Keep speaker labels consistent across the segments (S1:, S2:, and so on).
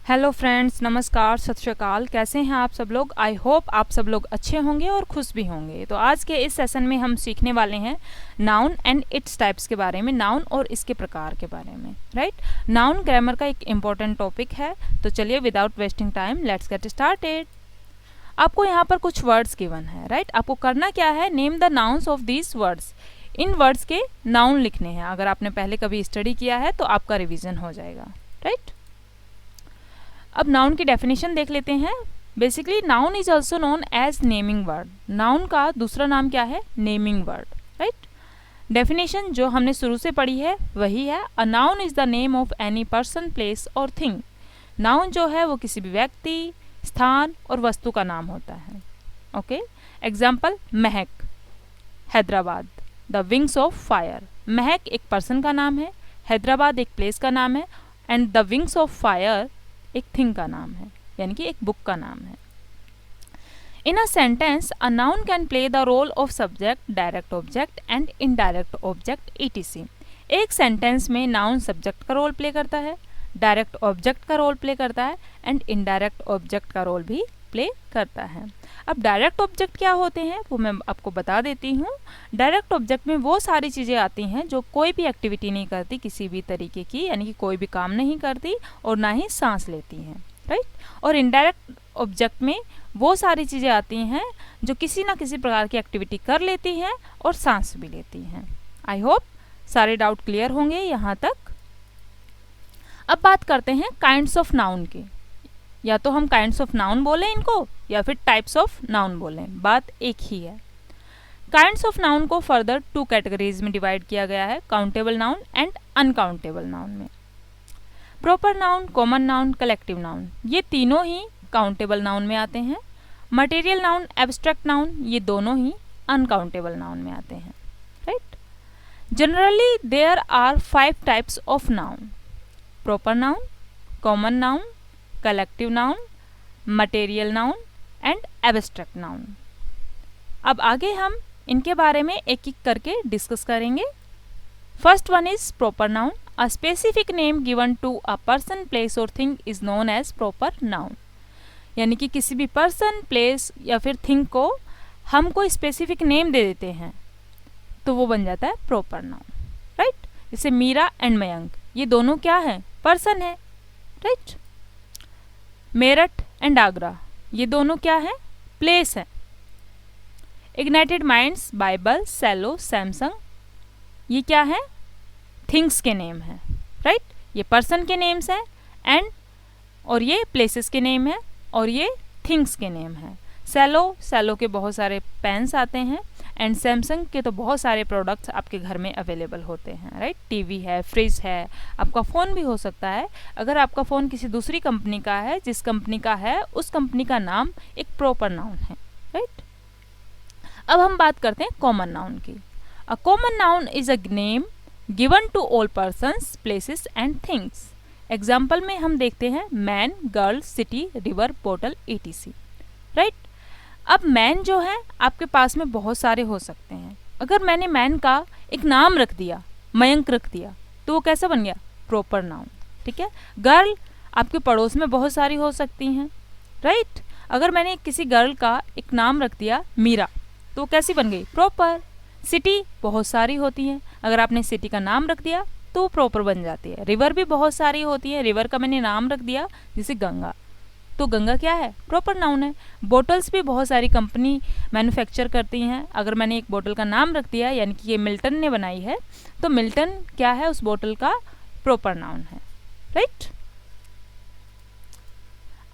S1: Hello friends, नमस्कार, सत श्री अकाल। कैसे हैं आप सब लोग? आई होप आप सब लोग अच्छे होंगे और खुश भी होंगे। तो आज के इस सेशन में हम सीखने वाले हैं नाउन एंड इट्स टाइप्स के बारे में, नाउन और इसके प्रकार के बारे में। राइट, नाउन ग्रामर का एक इम्पॉर्टेंट टॉपिक है। तो चलिए without wasting time let's get started. आपको यहाँ पर कुछ वर्ड्स गिवन है। राइट, आपको करना क्या है, name the nouns of these words. In words के नाउन लिखने हैं। अगर आपने पहले कभी स्टडी किया है तो आपका रिविजन हो जाएगा। राइट, अब नाउन की डेफिनेशन देख लेते हैं। Basically noun is also known as naming word. Noun का दूसरा नाम क्या है? Naming word. राइट, डेफिनेशन जो हमने शुरू से पढ़ी है वही है। A noun is the name of any person, place और थिंग। नाउन जो है वो किसी भी व्यक्ति, स्थान और वस्तु का नाम होता है। Okay, example Mahak, Hyderabad. The wings of fire. महक एक पर्सन का नाम है, हैदराबाद एक प्लेस का नाम है, and the wings of fire एक थिंग का नाम है, यानी कि एक बुक का नाम है। In a sentence a noun can play the role of subject, direct object and indirect object etc। एक सेंटेंस में नाउन सब्जेक्ट का रोल प्ले करता है, डायरेक्ट ऑब्जेक्ट का रोल प्ले करता है एंड इनडायरेक्ट ऑब्जेक्ट का रोल भी प्ले करता है। अब डायरेक्ट ऑब्जेक्ट क्या होते हैं वो मैं आपको बता देती हूँ। डायरेक्ट ऑब्जेक्ट में वो सारी चीज़ें आती हैं जो कोई भी एक्टिविटी नहीं करती किसी भी तरीके की, यानी कि कोई भी काम नहीं करती और ना ही सांस लेती हैं। राइट, और इनडायरेक्ट ऑब्जेक्ट में वो सारी चीज़ें आती हैं जो किसी ना किसी प्रकार की एक्टिविटी कर लेती हैं और सांस भी लेती हैं। आई होप सारे डाउट क्लियर होंगे यहाँ तक। अब बात करते हैं काइंड्स ऑफ नाउन की। या तो हम काइंड्स ऑफ नाउन बोलें इनको या फिर टाइप्स ऑफ नाउन बोलें, बात एक ही है। काइंड्स ऑफ नाउन को फर्दर 2 कैटेगरीज में डिवाइड किया गया है, countable noun and uncountable noun में। Proper noun, common noun, collective noun, ये तीनों ही काउंटेबल नाउन में आते हैं। मटेरियल नाउन, एब्स्ट्रैक्ट नाउन, ये दोनों ही अनकाउंटेबल नाउन में आते हैं। Right, generally there are 5 types of noun: proper noun, common noun, collective noun, material noun and abstract noun. अब आगे हम इनके बारे में एक एक करके डिस्कस करेंगे। First one is proper noun. A specific name given to a person, place और thing is known as proper noun. यानी कि किसी भी पर्सन, प्लेस या फिर थिंग को हम कोई स्पेसिफिक नेम दे देते हैं तो वो बन जाता है प्रॉपर नाउन। राइट, जैसे मीरा एंड मयंक, ये दोनों क्या है? पर्सन है। राइट, मेरठ एंड आगरा, ये दोनों क्या है? प्लेस है। इग्नाइटेड माइंड्स, बाइबल, सेलो, सैमसंग, ये क्या है? थिंग्स के नेम है। राइट, ये पर्सन के नेम्स हैं एंड और ये प्लेसेस के नेम है और ये थिंग्स के नेम है। सेलो के बहुत सारे पेन्स आते हैं एंड सैमसंग के तो बहुत सारे प्रोडक्ट्स आपके घर में अवेलेबल होते हैं। राइट, टीवी है, फ्रिज है, आपका फ़ोन भी हो सकता है। अगर आपका फ़ोन किसी दूसरी कंपनी का है, जिस कंपनी का है उस कंपनी का नाम एक प्रॉपर नाउन है। राइट, अब हम बात करते हैं कॉमन नाउन की। A common noun is a name given to all persons, places and things. Example में हम देखते हैं मैन, गर्ल, सिटी, रिवर, बोतल etc। राइट, अब मैन जो है आपके पास में बहुत सारे हो सकते हैं। अगर मैंने मैन का एक नाम रख दिया, मयंक रख दिया, तो वो कैसा बन गया? Proper noun. ठीक है, गर्ल आपके पड़ोस में बहुत सारी हो सकती हैं। राइट, अगर मैंने किसी गर्ल का एक नाम रख दिया मीरा, तो वो कैसी बन गई? प्रॉपर। सिटी बहुत सारी होती हैं, अगर आपने सिटी का नाम रख दिया तो वो प्रॉपर बन जाती है। रिवर भी बहुत सारी होती है, रिवर का मैंने नाम रख दिया जैसे गंगा, तो गंगा क्या है? प्रॉपर नाउन है। बोटल्स भी बहुत सारी कंपनी मैन्युफैक्चर करती हैं, अगर मैंने एक बोतल का नाम रख दिया, यानी कि ये मिल्टन ने बनाई है, तो मिल्टन क्या है? उस बोतल का प्रॉपर नाउन है। राइट,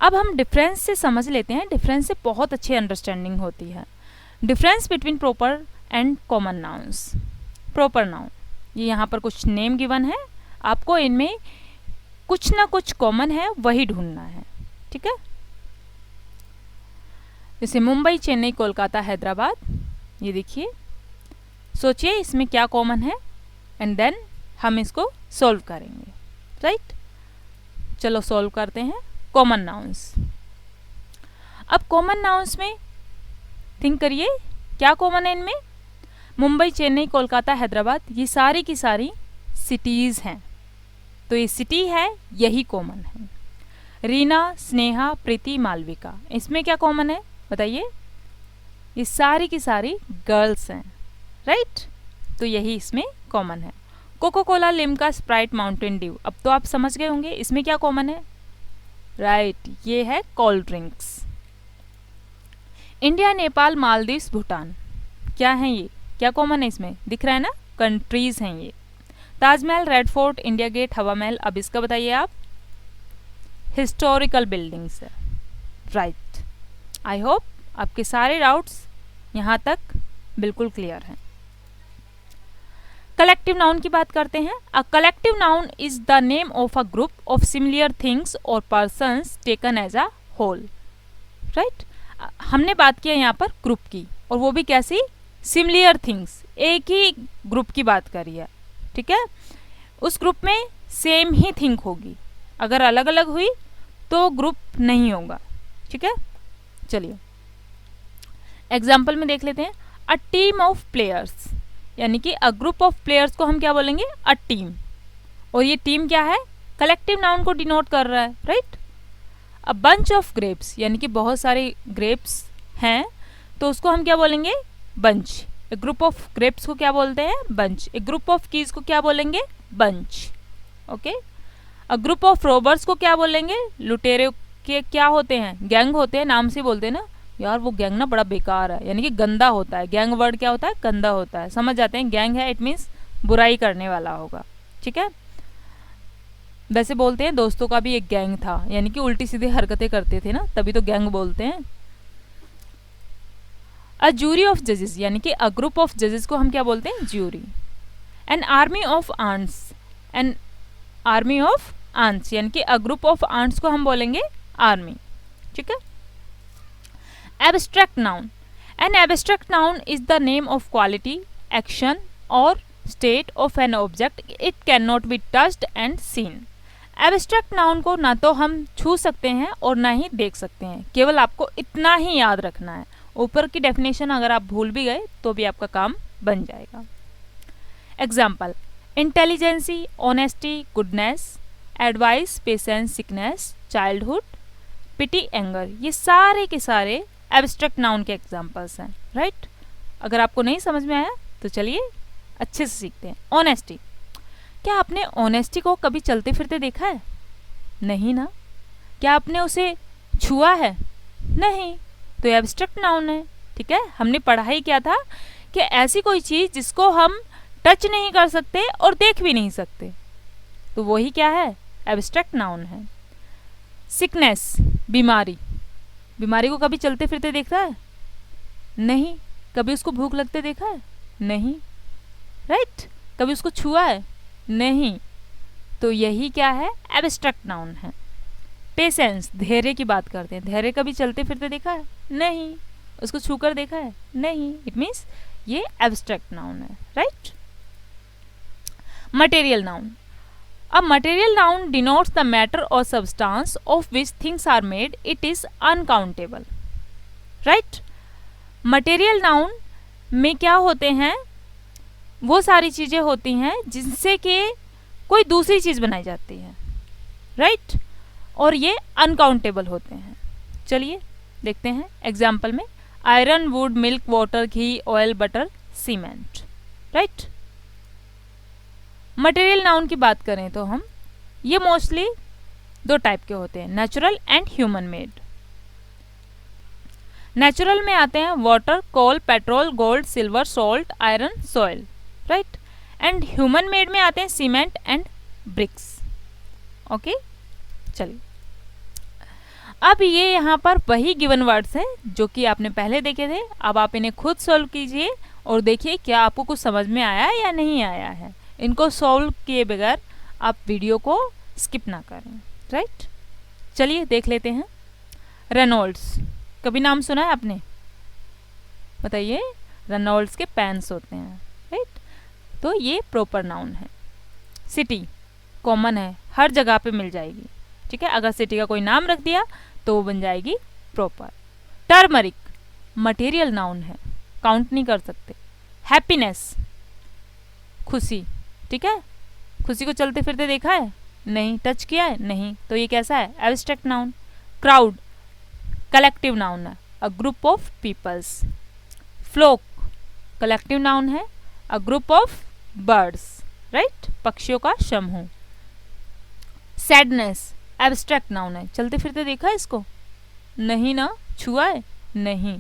S1: अब हम डिफरेंस से समझ लेते हैं। डिफरेंस से बहुत अच्छी अंडरस्टैंडिंग होती है। Difference between proper and common nouns. Proper noun, ये यहाँ पर कुछ नेम गिवन है, आपको इनमें कुछ ना कुछ कॉमन है वही ढूंढना है। ठीक है, जैसे मुंबई, चेन्नई, कोलकाता, हैदराबाद, ये देखिए, सोचिए इसमें क्या कॉमन है एंड देन हम इसको सॉल्व करेंगे। राइट, चलो सॉल्व करते हैं। Common nouns. अब कॉमन नाउन्स में थिंक करिए क्या कॉमन है इनमें? मुंबई, चेन्नई, कोलकाता, हैदराबाद, ये सारी की सारी सिटीज़ हैं, तो ये सिटी है, यही कॉमन है। रीना, स्नेहा, प्रीति, मालविका, इसमें क्या कॉमन है बताइए? ये सारी की सारी गर्ल्स हैं, राइट? तो यही इसमें कॉमन है। Coca Cola, Limca, Sprite, Mountain Dew, अब तो आप समझ गए होंगे इसमें क्या कॉमन है, राइट? ये है cold drinks. India, Nepal, Maldives, Bhutan, क्या है ये? क्या कॉमन है इसमें? दिख रहा है ना, कंट्रीज हैं ये। Taj Mahal, red fort, India gate, Hawa Mahal, अब इसका बताइए आप? हिस्टोरिकल बिल्डिंग्स है, राइट? आई होप आपके सारे डाउट्स यहाँ तक बिल्कुल क्लियर हैं। कलेक्टिव नाउन की बात करते हैं। A collective noun is the name of a group of similar things और persons taken as a whole, right? हमने बात किया यहाँ पर ग्रुप की, और वो भी कैसी? सिमिलर थिंग्स, एक ही ग्रुप की बात करी है, ठीक है? उस ग्रुप में सेम ही थिंग होगी, अगर अलग अलग हुई तो ग्रुप नहीं होगा, ठीक है? चलिए एग्जाम्पल में देख लेते हैं। अ टीम ऑफ प्लेयर्स, यानी कि अ ग्रुप ऑफ प्लेयर्स को हम क्या बोलेंगे? A team. और ये टीम क्या है? कलेक्टिव नाउन को डिनोट कर रहा है, right? A bunch of grapes, यानी कि बहुत सारे ग्रेप्स हैं, तो उसको हम क्या बोलेंगे? Bunch. A group of grapes को क्या बोलते हैं? Bunch. A group of keys को क्या बोलेंगे? Bunch, okay? A group of robbers को क्या बोलेंगे? लुटेरे के क्या होते हैं? गैंग होते हैं, नाम से बोलते हैं ना यार, वो गैंग ना बड़ा बेकार है, यानी कि गंदा होता है। गैंग वर्ड क्या होता है? गंदा होता है, समझ जाते हैं? गैंग है इट मीन्स बुराई करने वाला होगा, ठीक है? वैसे बोलते हैं दोस्तों का भी एक गैंग था, यानी कि उल्टी सीधी हरकतें करते थे ना, तभी तो गैंग बोलते हैं। अ जूरी ऑफ जजेस, यानी कि अ ग्रुप ऑफ जजेस को हम क्या बोलते हैं? Jury. An army of ants, an army of ants, यानी कि अ ग्रुप ऑफ आंट्स को हम बोलेंगे आर्मी, ठीक है? Abstract noun, an abstract noun is the name of quality, action और state of an object, it can not be touched and seen. Abstract noun को ना तो हम छू सकते हैं और ना ही देख सकते हैं, केवल आपको इतना ही याद रखना है। ऊपर की डेफिनेशन अगर आप भूल भी गए तो भी आपका काम बन जाएगा। Example, intelligence, honesty, goodness, advice, patience, sickness, childhood, pity, anger, ये सारे के सारे एब्स्ट्रैक्ट नाउन के एग्जाम्पल्स हैं, राइट? अगर आपको नहीं समझ में आया तो चलिए अच्छे से सीखते हैं। ऑनेस्टी, क्या आपने ऑनेस्टी को कभी चलते फिरते देखा है? नहीं ना। क्या आपने उसे छुआ है? नहीं, तो ये एब्स्ट्रैक्ट नाउन है, ठीक है? हमने पढ़ा ही क्या था कि ऐसी कोई चीज जिसको हम टच नहीं कर सकते और देख भी नहीं सकते, तो वही क्या है? एब्स्ट्रैक्ट नाउन है। सिकनेस, बीमारी, बीमारी को कभी चलते फिरते देखा है? नहीं। कभी उसको भूख लगते देखा है? नहीं, राइट? कभी उसको छुआ है? नहीं, तो यही क्या है? एब्स्ट्रैक्ट नाउन है। पेशेंस, धैर्य की बात करते हैं, धैर्य कभी चलते फिरते देखा है? नहीं। उसको छूकर देखा है? नहीं, इट मीन्स ये एब्स्ट्रैक्ट नाउन है, right? Material noun, a material noun denotes the matter or substance of which things are made, it is uncountable, right? Material noun में क्या होते हैं? वो सारी चीजें होती हैं जिनसे कि कोई दूसरी चीज बनाई जाती है, राइट? और ये अनकाउंटेबल होते हैं। चलिए देखते हैं एग्जाम्पल में। Iron, would, milk, water, ghee, oil, butter, cement, right? Material noun की बात करें तो हम ये मोस्टली दो टाइप के होते हैं, natural and human made. Natural में आते हैं water, coal, petrol, gold, silver, salt, iron, soil, right? And human made में आते हैं सीमेंट एंड ब्रिक्स, ओके? चलिए अब ये यहाँ पर वही गिवन वर्ड्स हैं जो कि आपने पहले देखे थे। अब आप इन्हें खुद सॉल्व कीजिए और देखिए क्या आपको कुछ समझ में आया या नहीं आया है। इनको सॉल्व किए बगैर आप वीडियो को स्किप ना करें, राइट? चलिए देख लेते हैं। रेनॉल्ड्स, कभी नाम सुना है आपने? बताइए। रेनॉल्ड्स के पेन्स होते हैं, राइट? तो ये प्रॉपर नाउन है। सिटी कॉमन है, हर जगह पे मिल जाएगी, ठीक है? अगर सिटी का कोई नाम रख दिया तो वो बन जाएगी प्रॉपर। टर्मरिक मटेरियल नाउन है, काउंट नहीं कर सकते। हैप्पीनेस, खुशी, ठीक है? खुशी को चलते फिरते देखा है? नहीं। टच किया है? नहीं। तो ये कैसा है? Abstract noun. Crowd collective noun है, a group of peoples. Flock collective noun है, a group of birds, right, पक्षियों का समूह। सैडनेस एब्स्ट्रैक्ट नाउन है, चलते फिरते देखा है इसको? नहीं ना। छुआ है? नहीं।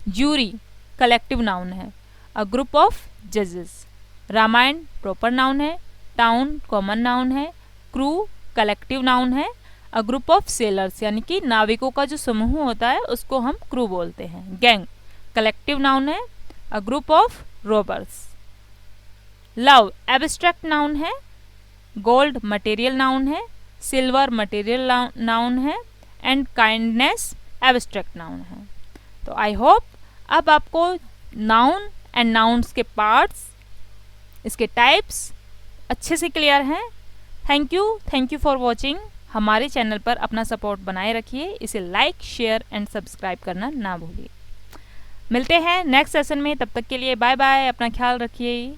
S1: जूरी कलेक्टिव नाउन है, अ ग्रुप ऑफ जजेस। रामायण प्रॉपर नाउन है, टाउन कॉमन नाउन है, क्रू कलेक्टिव नाउन है, अ ग्रुप ऑफ सेलर्स यानी कि नाविकों का जो समूह होता है उसको हम क्रू बोलते हैं। गैंग कलेक्टिव नाउन है, a group of robbers. Love abstract noun है, गोल्ड मटेरियल नाउन है, सिल्वर मटेरियल नाउन है, एंड काइंडनेस एब्स्ट्रैक्ट नाउन है। तो आई होप अब आपको नाउन एंड नाउन्स के पार्ट्स, इसके टाइप्स अच्छे से क्लियर हैं। Thank you for watching. हमारे चैनल पर अपना सपोर्ट बनाए रखिए, इसे लाइक शेयर एंड सब्सक्राइब करना ना भूलिए। मिलते हैं नेक्स्ट सेशन में, तब तक के लिए बाय बाय, अपना ख्याल रखिए।